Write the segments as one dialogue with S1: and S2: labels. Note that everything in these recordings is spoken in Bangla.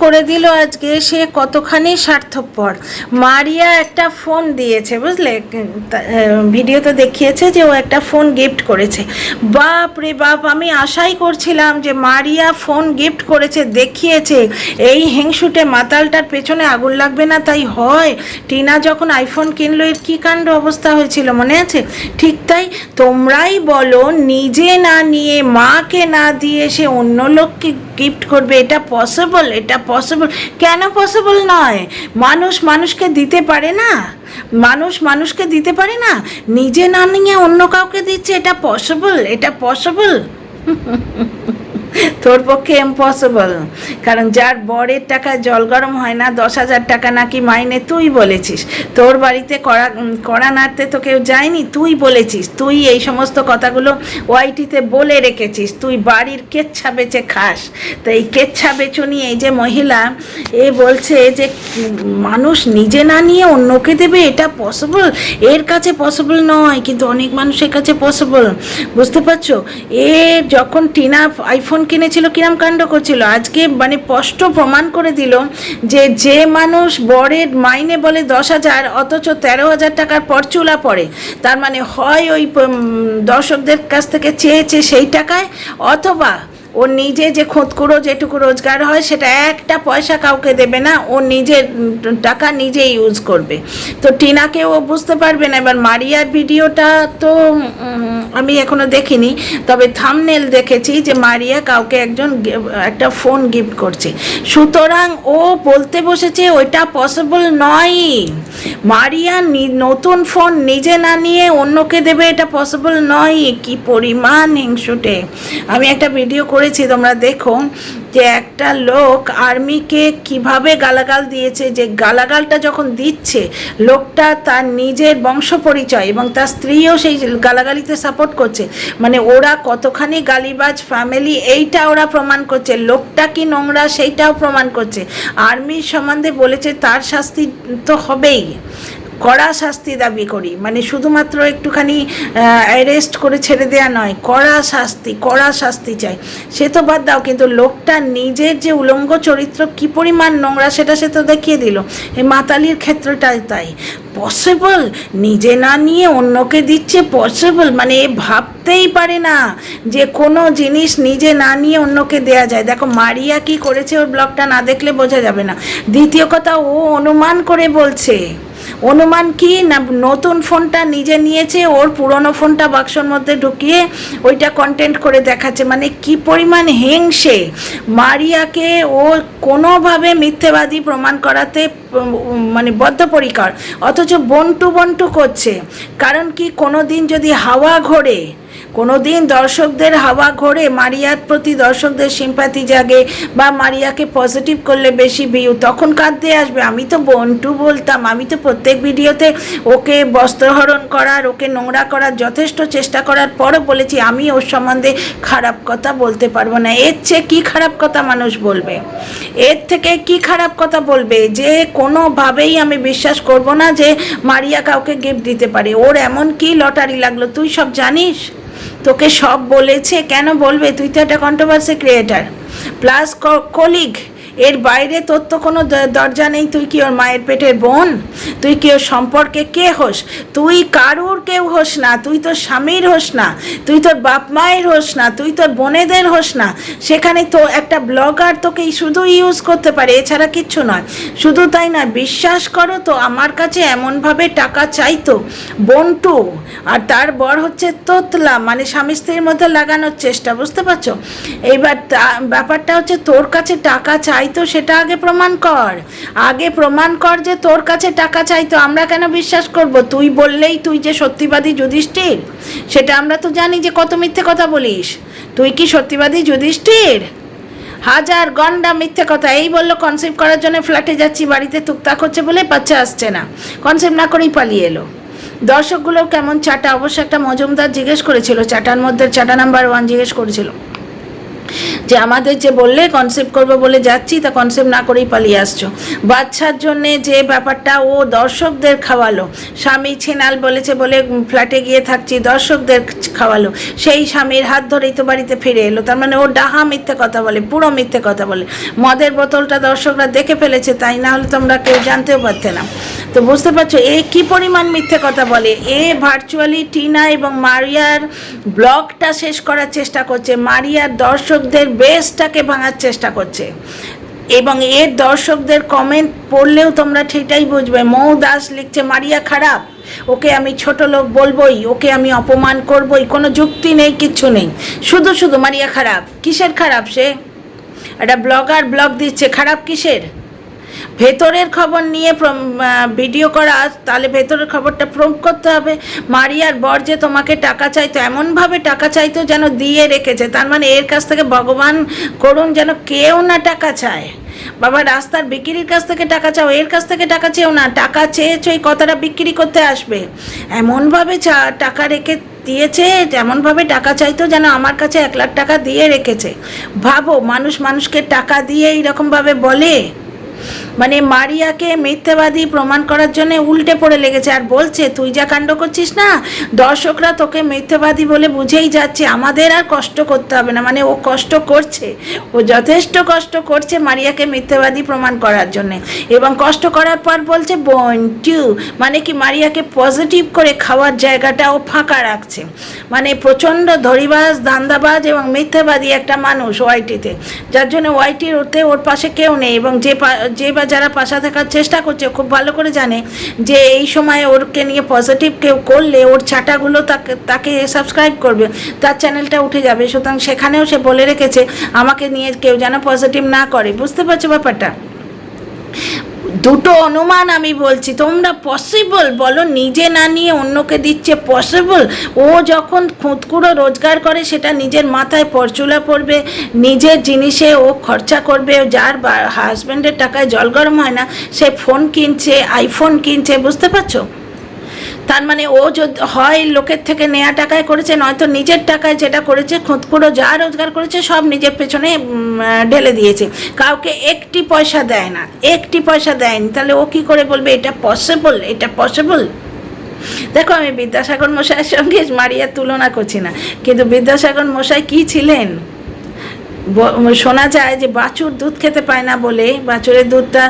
S1: করে দিল আজকে সে কতখানি স্বার্থপর। মারিয়া একটা ফোন দিয়েছে, বুঝলে, ভিডিওতে দেখিয়েছে যে ও একটা ফোন গিফট করেছে। বাপ রে বাপ, আমি আশাই করছিলাম যে মারিয়া ফোন গিফট করেছে, দেখিয়েছে, এই হিংসুটে মাতালটার পেছনে আগুন লাগবে না। তাই হয়, টিনা যখন আইফোন কিনলো এর কী কাণ্ড অবস্থা হয়েছিল মনে আছে? ঠিক তাই, তোমরাই বলো, নিজে না নিয়ে মাকে না দিয়ে সে অন্য লোককে গিফট করবে? এটা পসিবল? এটা পসিবল? কেন পসিবল নয়? মানুষ মানুষকে দিতে পারে না? মানুষ মানুষকে দিতে পারে না? নিজে না নিয়ে অন্য কাউকে দিচ্ছে, এটা পসিবল? এটা পসিবল? তোর পক্ষে ইম্পসিবল, কারণ যার বরের টাকা জল গরম হয় না, 10,000 টাকা নাকি মাইনে তুই বলেছিস। তোর বাড়িতে কড়া নাড়তে তো কেউ যায়নি, তুই বলেছিস। তুই এই সমস্ত কথাগুলো ওয়াইটিতে বলে রেখেছিস। তুই বাড়ির কেচ্ছা বেচে খাস। তো এই কেচ্ছা বেচুনি এই যে মহিলা, এ বলছে যে মানুষ নিজে না নিয়ে অন্যকে দেবে, এটা পসিবল? এর কাছে পসিবল নয়, কিন্তু অনেক মানুষের কাছে পসিবল। বুঝতে পারছো? এ যখন টিনা আইফোন কিনেছিল কিরম কাণ্ড করছিল, আজকে মানে স্পষ্ট প্রমাণ করে দিল যে যে মানুষ বরের মাইনে বলে 10,000 অথচ 13,000 টাকার পরচুলা পড়ে, তার মানে হয় ওই দর্শকদের কাছ থেকে চেয়েছে সেই টাকায়, অথবা ও নিজে যে খুঁতকুড়ো যেটুকু রোজগার হয় সেটা একটা পয়সা কাউকে দেবে না, ও নিজের টাকা নিজে ইউজ করবে। তো টিনাকে ও বুঝতে পারবে না। এবার মারিয়ার ভিডিওটা তো আমি এখনো দেখিনি, তবে থাম্বনেল দেখেছি যে মারিয়া কাউকে একটা ফোন গিফট করছে। সুতরাং ও বলতে বসেছে ওইটা পসিবল নয়। মারিয়া নতুন ফোন নিজে না নিয়ে অন্যকে দেবে, এটা পসিবল নয়। কি পরিমাণ হিংসুটে! আমি একটা ভিডিও করেছি, তোমরা দেখো, যে একটা লোক আর্মিকে কিভাবে গালাগাল দিয়েছে। যে গালাগালটা যখন দিচ্ছে লোকটা তার নিজের বংশ পরিচয়, এবং তার স্ত্রীও সেই গালাগালিতে সাপোর্ট করছে, মানে ওরা কতখানি গালিবাজ ফ্যামিলি এইটা ওরা প্রমাণ করছে। লোকটা কি নোংরা সেইটাও প্রমাণ করছে। আর্মির সম্বন্ধে বলেছে, তার শাস্তি তো হবেই, কড়া শাস্তি দাবি করি, মানে শুধুমাত্র একটুখানি অ্যারেস্ট করে ছেড়ে দেওয়া নয়, কড়া শাস্তি চাই। সে তো বাদ দাও, কিন্তু লোকটা নিজের যে উলঙ্গ চরিত্র কি পরিমাণ নোংরা সেটা সে তো দেখিয়ে দিল। এই মাতালির ক্ষেত্রটাই তাই। পসিবল? নিজে না নিয়ে অন্যকে দিচ্ছে, পসিবল? মানে এ ভাবতেই পারে না যে কোনো জিনিস নিজে না নিয়ে অন্যকে দেয়া যায়। দেখো মারিয়া কি করেছে, ওর ব্লগটা না দেখলে বোঝা যাবে না। দ্বিতীয় কথা, ও অনুমান করে বলছে। অনুমান কি না, নতুন ফোনটা নিজে নিয়েছে, ওর পুরনো ফোনটা বাক্সর মধ্যে ঢুকিয়ে ওইটা কন্টেন্ট করে দেখাচ্ছে। মানে কি পরিমাণ হিংসে! মারিয়াকে ও কোনোভাবে মিথ্যেবাদী প্রমাণ করাতে মানে বদ্ধপরিকর, অথচ বন্টু করছে। কারণ কি, কোনো দিন যদি হাওয়া ঘোরে, কোনো দিন দর্শকদের হাওয়া ঘোরে, মারিয়ার প্রতি দর্শকদের সিম্প্যাথি জাগে, বা মারিয়াকে পজিটিভ করলে বেশি ভিউ, তখন কাঁদতে আসবে। আমি তো বন্টু বলতাম, আমি তো প্রত্যেক ভিডিওতে ওকে বস্ত্রহরণ করার, ওকে নোংরা করার যথেষ্ট চেষ্টা করার পরও বলেছি আমি ওর সম্বন্ধে খারাপ কথা বলতে পারবো না। এর চেয়ে কী খারাপ কথা মানুষ বলবে? এর থেকে কি খারাপ কথা বলবে? যে কোনোভাবেই আমি বিশ্বাস করব না যে মারিয়া কাউকে গিফট দিতে পারে। ওর এমন কি লটারি লাগলো? তুই সব জানিস, তোকে সব বলেছে, কেন বলবে? তুই তো একটা কন্ট্রোভার্সি ক্রিয়েটার প্লাস কলিগ, এর বাইরে তোর তো কোনো দরজা নেই। তুই কি ওর মায়ের পেটের বোন? তুই কি ওর সম্পর্কে কে হোস? তুই কারুর কেউ হোস না। তুই তোর স্বামীর হোস না, তুই তোর বাপ মায়ের হোস না, তুই তোর বোনেদের হোস না। সেখানে তো একটা ব্লগার তোকে শুধু ইউজ করতে পারে, এছাড়া কিচ্ছু নয়। শুধু তাই না, বিশ্বাস করো তো, আমার কাছে এমনভাবে টাকা চাইতো বন্টু, আর তার বর হচ্ছে তোতলা, মানে স্বামী স্ত্রীর মধ্যে লাগানোর চেষ্টা। বুঝতে পারছো? এইবার ব্যাপারটা হচ্ছে, তোর কাছে টাকা চাইতো, সেটা আগে প্রমাণ কর। আগে প্রমাণ কর যে তোর কাছে টাকা চাইতো। আমরা কেন বিশ্বাস করব? তুই বললেই তুই যে সত্যিবাদী যুধিষ্ঠির, সেটা আমরা তো জানি যে কত মিথ্যে কথা বলিস। তুই কি সত্যিবাদী যুধিষ্ঠির? হাজার গন্ডা মিথ্যে কথা। এই বললো কনসেপ্ট করার জন্য ফ্ল্যাটে যাচ্ছি, বাড়িতে টুকটাক হচ্ছে বলে বাচ্চা আসছে না, কনসেপ্ট না করেই পালিয়ে এলো। দর্শকগুলো কেমন চাটা, অবশ্য একটা মজুমদার জিজ্ঞেস করেছিল, চাটার মধ্যে চাটা নাম্বার 1 জিজ্ঞেস করেছিল যে আমাদের যে বললে কনসেপ্ট করবো বলে যাচ্ছি, তা কনসেপ্ট না করেই পালিয়ে আসছো। বাচ্চার জন্যে যে ব্যাপারটা ও দর্শকদের খাওয়ালো, স্বামী ছেনাল বলেছে বলে ফ্ল্যাটে গিয়ে থাকছি, দর্শকদের খাওয়ালো, সেই স্বামীর হাত ধরেই তো বাড়িতে ফিরে এলো। তার মানে ও ডাহা মিথ্যে কথা বলে, পুরো মিথ্যে কথা বলে। মদের বোতলটা দর্শকরা দেখে ফেলেছে, তাই না হলে তোমরা কেউ জানতেও পারতে না। তো বুঝতে পারছো এ কী পরিমাণ মিথ্যে কথা বলে। এ ভার্চুয়ালি টিনা এবং মারিয়ার ব্লগটা শেষ করার চেষ্টা করছে, মারিয়ার দর্শকদের বেসটাকে ভাঙার চেষ্টা করছে। এবং এর দর্শকদের কমেন্ট পড়লেও তোমরা সেটাই বুঝবে। মৌ দাস লিখছে মারিয়া খারাপ, ওকে আমি ছোট লোক বলবোই, ওকে আমি অপমান করবই, কোনো যুক্তি নেই, কিচ্ছু নেই, শুধু শুধু মারিয়া খারাপ। কিসের খারাপ? সে একটা ব্লগার ব্লগ দিচ্ছে, খারাপ কিসের? ভেতরের খবর নিয়ে ভিডিও করা, তাহলে ভেতরের খবরটা প্রুভ করতে হবে। মারিয়ার বর যে তোমাকে টাকা চাইতো, এমনভাবে টাকা চাইতো যেন দিয়ে রেখেছে, তার মানে এর কাছ থেকে ভগবান করুন যেন কেউ না টাকা চায়। বাবা রাস্তার বিক্রির কাছ থেকে টাকা চাও, এর কাছ থেকে টাকা চেয়েও না। টাকা চেয়েছো এই কথাটা বিক্রি করতে আসবে, এমনভাবে টাকা রেখে দিয়েছে, যেমনভাবে টাকা চাইতো যেন আমার কাছে 1 লাখ টাকা দিয়ে রেখেছে। ভাবো, মানুষ মানুষকে টাকা দিয়ে এইরকমভাবে বলে? মানে মারিয়াকে মিথ্যাবাদী প্রমাণ করার জন্য উল্টে পড়ে লেগেছে, আর বলছে তুই যা কাণ্ড করছিস না, দর্শকরা তোকে মিথ্যাবাদী বলে বুঝেই যাচ্ছে, আমাদের আর কষ্ট করতে হবে না। মানে ও কষ্ট করছে, ও যথেষ্ট কষ্ট করছে মারিয়াকে মিথ্যাবাদী প্রমাণ করার জন্যে। এবং কষ্ট করার পর বলছে বন্টু, মানে কি মারিয়াকে পজিটিভ করে খাওয়ার জায়গাটা ও ফাঁকা রাখছে। মানে প্রচণ্ড ধরিবাজ, ধান্দাবাজ এবং মিথ্যাবাদী একটা মানুষ ওয়াইটিতে, যার জন্য ওয়াইটির ওর পাশে কেউ নেই। এবং যে বা যারা পাশা থাকার চেষ্টা করছে খুব ভালো করে জানে যে এই সময় ওরকে নিয়ে পজিটিভ কেউ করলে ওর চাটাগুলো তাকে সাবস্ক্রাইব করবে, তার চ্যানেলটা উঠে যাবে। সুতরাং সেখানেও সে বলে রেখেছে আমাকে নিয়ে কেউ যেন পজিটিভ না করে। বুঝতে পারছো ব্যাপারটা? দুটো অনুমান আমি বলছি, তোমরা পসিবল বলো, নিজে না নিয়ে অন্যকে দিচ্ছে পসিবল? ও যখন খুঁতকুড়ো রোজগার করে সেটা নিজের মাথায় পরচুলা পড়বে, নিজের জিনিসে ও খরচা করবে। যার হাজব্যান্ডের টাকায় জল গরম হয় না, সে ফোন কিনছে, আইফোন কিনছে। বুঝতে পারছো? তার মানে ও যদি হয় লোকের থেকে নেওয়া টাকায় করেছে, নয়তো নিজের টাকায় যেটা করেছে, খুঁতকুড়ো যা রোজগার করেছে সব নিজের পেছনে ঢেলে দিয়েছে, কাউকে একটি পয়সা দেয় না, একটি পয়সা দেয়নি। তাহলে ও কী করে বলবে এটা পসিবল? এটা পসিবল? দেখো, আমি বিদ্যাসাগর মশাইয়ের সঙ্গে মারিয়ার তুলনা করছি না, কিন্তু বিদ্যাসাগর মশাই কী ছিলেন? শোনা যায় যে বাছুর দুধ খেতে পায় না বলে, বাছুরের দুধটা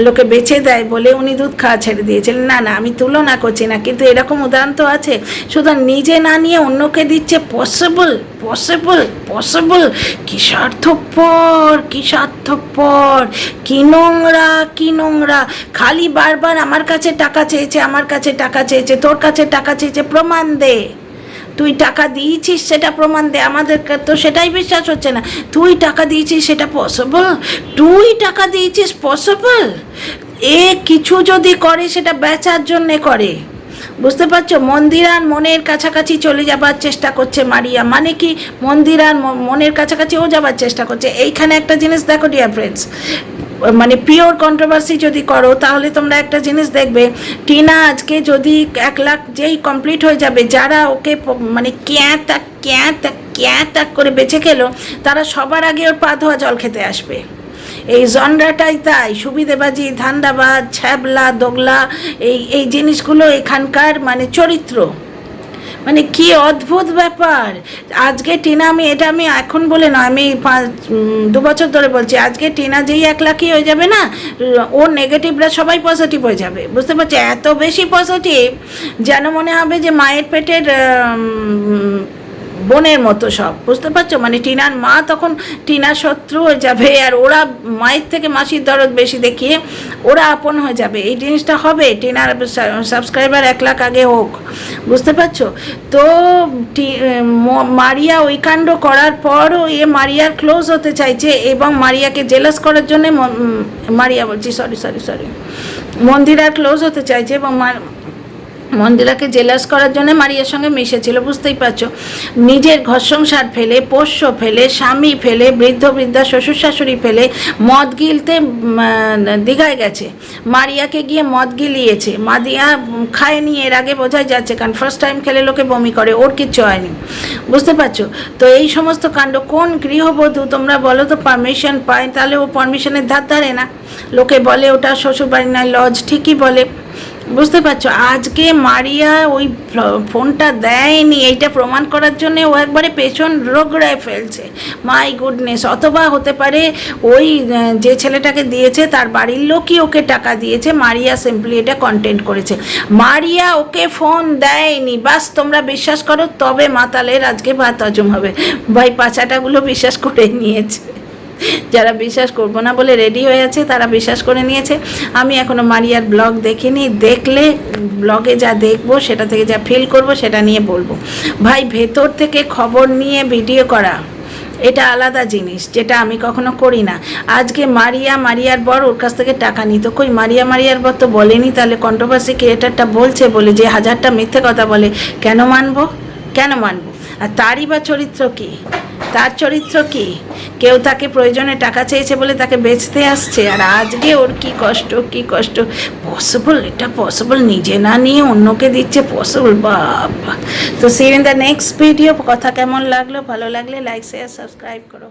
S1: লোকে বেচে দেয় বলে উনি দুধ খাওয়া ছেড়ে দিয়েছিলেন। না না, আমি তুলনা করছি না, কিন্তু এরকম উদাহরণ তো আছে। সুতরাং নিজে না নিয়ে অন্যকে দিচ্ছে পসিবল, পসিবল, পসিবল। কি স্বার্থপর, কি স্বার্থপর, কি নোংরা, কি নোংরা। খালি বারবার আমার কাছে টাকা চেয়েছে, আমার কাছে টাকা চেয়েছে, তোর কাছে টাকা চেয়েছে, প্রমাণ দে। তুই টাকা দিয়েছিস সেটা প্রমাণ দে। আমাদের তো সেটাই বিশ্বাস হচ্ছে না। তুই টাকা দিয়েছিস সেটা পসিবল? তুই টাকা দিয়েছিস পসিবল? এ কিছু যদি করে সেটা বেচার জন্যে করে। বুঝতে পারছো? মন্দিরার মনের কাছাকাছি চলে যাবার চেষ্টা করছে মারিয়া। মানে কি, মন্দিরার মনের কাছাকাছি ও যাবার চেষ্টা করছে। এইখানে একটা জিনিস দেখো ডিয়ার ফ্রেন্ডস, মানে পিওর কন্ট্রোভার্সি যদি করো তাহলে তোমরা একটা জিনিস দেখবে, টিনা আজকে যদি 1 লাখ যেই কমপ্লিট হয়ে যাবে, যারা ওকে মানে ক্যাঁ করে বেঁচে খেলো, তারা সবার আগে ওর পা ধোয়া জল খেতে আসবে। এই জনরাটাই তাই, সুবিধেবাজি, ধান্দাবাজ, ছ্যাবলা, দোগলা, এই জিনিসগুলো এখানকার মানে চরিত্র। মানে কি অদ্ভুত ব্যাপার। আজকে টিনা, আমি এখন বলে নয়, আমি 2 বছর ধরে বলছি, আজকে টিনা যেই 1 লাখই হয়ে যাবে না, ওর নেগেটিভরা সবাই পজিটিভ হয়ে যাবে। বুঝতে পারছি? এত বেশি পজিটিভ যেন মনে হবে যে মায়ের পেটের বোনের মতো সব। বুঝতে পারছো? মানে টিনার মা তখন টিনার শত্রু হয়ে যাবে, আর ওরা মায়ের থেকে মাসির দরদ বেশি দেখিয়ে ওরা আপন হয়ে যাবে। এই জিনিসটা হবে। টিনার সাবস্ক্রাইবার 1 লাখ আগে হোক। বুঝতে পারছো? তো মারিয়া ওই কাণ্ড করার পরও মারিয়ার ক্লোজ হতে চাইছে, এবং মারিয়াকে জেলাস করার জন্যে মন্দিরার ক্লোজ হতে চাইছে, এবং মন্দিরাকে জেলাস করার জন্য মারিয়ার সঙ্গে মিশেছিল, বুঝতেই পারছো। নিজের ঘর সংসার ফেলে, পোষ্য ফেলে, স্বামী ফেলে, বৃদ্ধ বৃদ্ধা শ্বশুর শাশুড়ি ফেলে মদ গিলতে দীঘায় গেছে। মারিয়াকে গিয়ে মদ গিলিয়েছে। মারিয়া খায়নি, এর আগে বোঝাই যাচ্ছে, কারণ ফার্স্ট টাইম খেলে লোকে বমি করে, ওর কিচ্ছু হয়নি, বুঝতে পারছো। তো এই সমস্ত কাণ্ড কোন গৃহবধূ তোমরা বলো তো পারমিশন পায়? তাহলে ও পারমিশনের ধার ধারে না। লোকে বলে ওটা শ্বশুরবাড়ি নয় লজ, ঠিকই বলে, বুঝতে পারছো। আজকে মারিয়া ওই ফোনটা দেয়নি এইটা প্রমাণ করার জন্য ও একবারে পেছন রোগড়ায় ফেলছে, মাই গুডনেস। অথবা হতে পারে ওই যে ছেলেটাকে দিয়েছে তার বাড়ির লোকই ওকে টাকা দিয়েছে, মারিয়া সিম্পলি এটা কন্টেন্ট করেছে। মারিয়া ওকে ফোন দেয়নি, বাস তোমরা বিশ্বাস করো, তবে মাতালের আজকে ভাত হজম হবে। ভাই পাচাটাগুলো বিশ্বাস করে নিয়েছে, যারা বিশ্বাস করবো না বলে রেডি হয়ে আছে তারা বিশ্বাস করে নিয়েছে। আমি এখনও মারিয়ার ব্লগ দেখিনি, দেখলে ব্লগে যা দেখবো সেটা থেকে যা ফিল করব সেটা নিয়ে বলবো। ভাই ভেতর থেকে খবর নিয়ে ভিডিও করা এটা আলাদা জিনিস, যেটা আমি কখনো করি না। আজকে মারিয়ার বর ওর কাছ থেকে টাকা নিত, কই মারিয়ার বর তো বলেনি। তাহলে কন্ট্রোভার্সি ক্রিয়েটারটা বলছে বলে যে হাজারটা মিথ্যে কথা বলে, কেন মানবো? আর তারই বা চরিত্র কী? তার চরিত্র কি? কেউ তাকে প্রয়োজনে টাকা চেয়েছে বলে তাকে বেচতে আসছে, আর আজকে ওর কি কষ্ট। পসিবল? এটা পসিবল? নিজে না নিয়ে অন্যকে দিচ্ছে, পসিবল? বাবা। তো see you in the next video. কথা কেমন লাগলো? ভালো লাগলে লাইক শেয়ার সাবস্ক্রাইব করো।